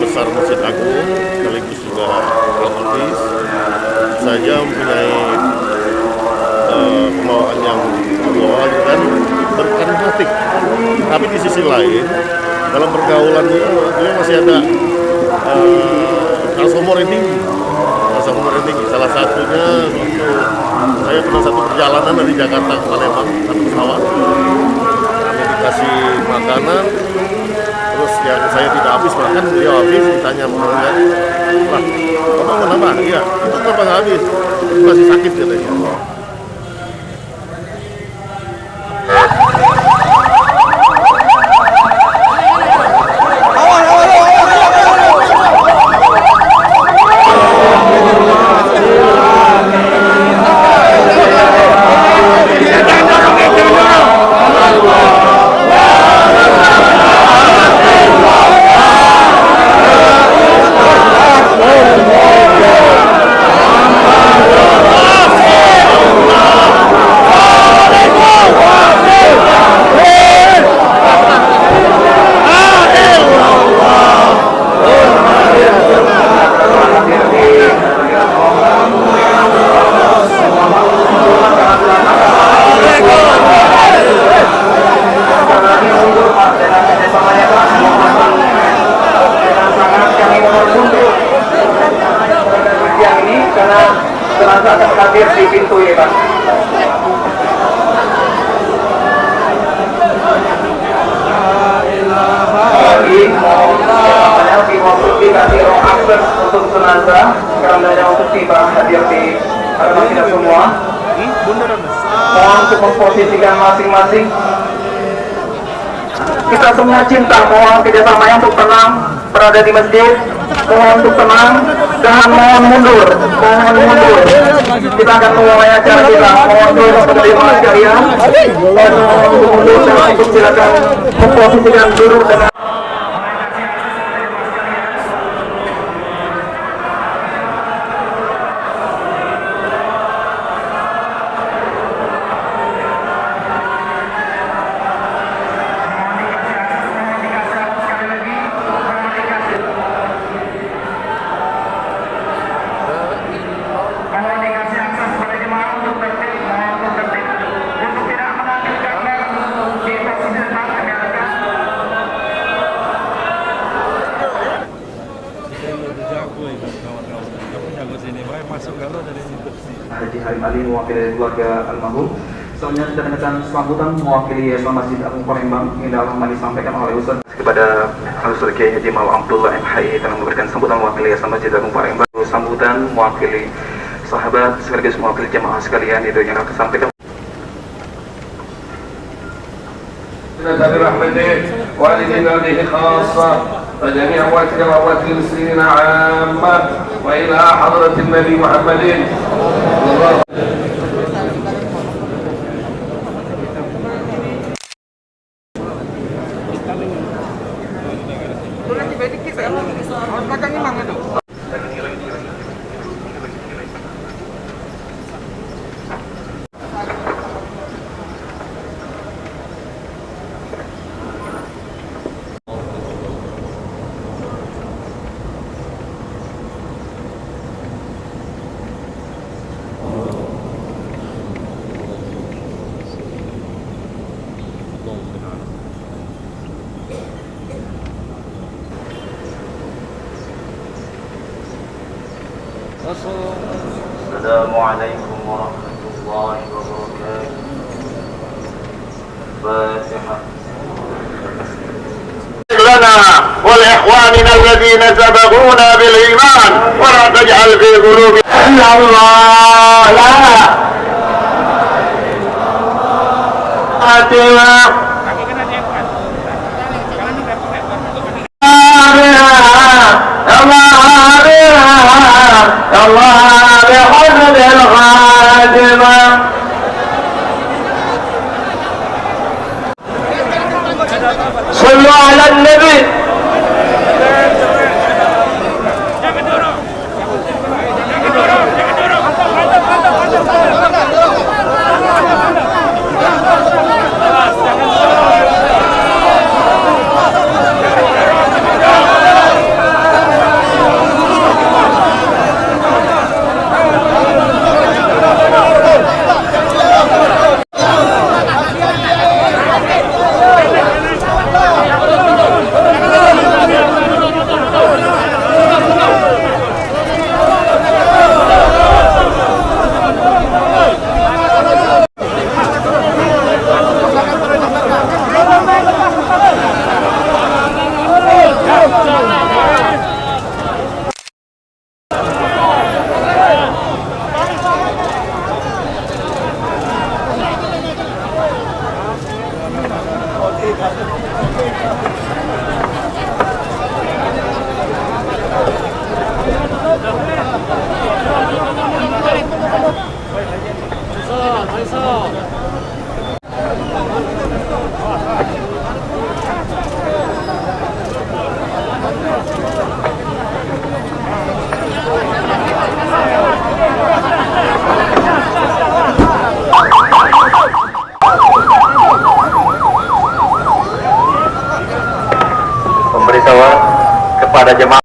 besar Masjid Agung sekaligus juga Al-Hafiz saja mempunyai kemauan yang luar dan berkarismatik. Tapi di sisi lain dalam pergaulan dia masih ada rasa humor yang tinggi. Salah satunya untuk saya pernah satu perjalanan dari Jakarta ke Palembang, satu pesawat. Kami dikasih makanan, terus yang saya tidak habis makan, beliau habis, ditanya mengenai, "Lah, kamu kenapa?" "Iya, itu kenapa nggak habis?" "Itu masih sakit," katanya. Di pintu ini, Pak. Dikasih ruang akses untuk jenazah karena untuk tiba hadir di hadapan kita semua. Mohon untuk memposisikan masing-masing. Kita semua cinta, mohon kerjasamanya untuk tenang berada di masjid. Mohon untuk tenang, jangan mohon mundur. Kita akan memulai acara kita. Mohon untuk menerima sekalian. Mohon untuk mundur dan untuk silakan memposisikan duduk dengan. Haji Halim Ali mewakili keluarga almarhum. Selanjutnya kita dengarkan sambutan mewakili Yayasan Masjid Agung Palembang yang dalam disampaikan oleh Ustaz kepada Al-Ustaz Kiai Haji Maul Abdullah MHI telah memberikan sambutan mewakili Yayasan Masjid Agung Palembang. Sambutan mewakili sahabat sekaligus mewakili jemaah sekalian itu yang akan disampaikan. ولجلاله خاصة وجميع أمواتنا وأموات المسلمين عامة وإلى حضرة النبي محمد Assalamualaikum warahmatullahi wabarakatuh. Fatihah. لنا ولإخواننا الذين سبقونا بالإيمان ولا تجعل في قلوبنا الله لا الله بحسن الخاتمة. صلوا على النبي. jemaah